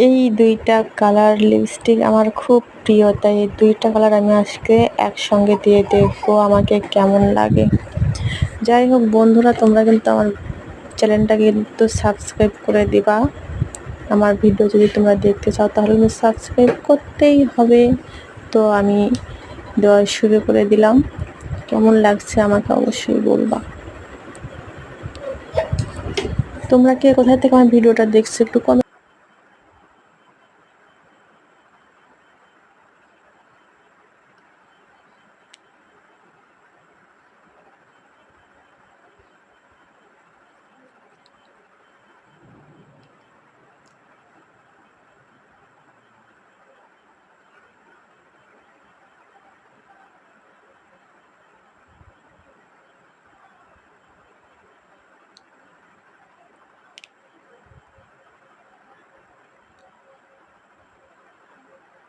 এই দুইটা colour lipstick আমার খুব প্রিয়, তাই এই দুইটা কালার আমি আজকে একসঙ্গে দিয়ে দেখবো আমাকে কেমন লাগে। যাই হোক বন্ধুরা, তোমরা কিন্তু আমার চ্যানেলটাকে কিন্তু সাবস্ক্রাইব করে দিবা। আমার ভিডিও যদি তোমরা দেখতে চাও তাহলে কিন্তু সাবস্ক্রাইব করতেই হবে। তো আমি দেওয়া শুরু করে দিলাম। কেমন লাগছে আমাকে অবশ্যই বলবা। তোমরা কে কোথায় থেকে আমার ভিডিওটা দেখছো একটু কমেন্ট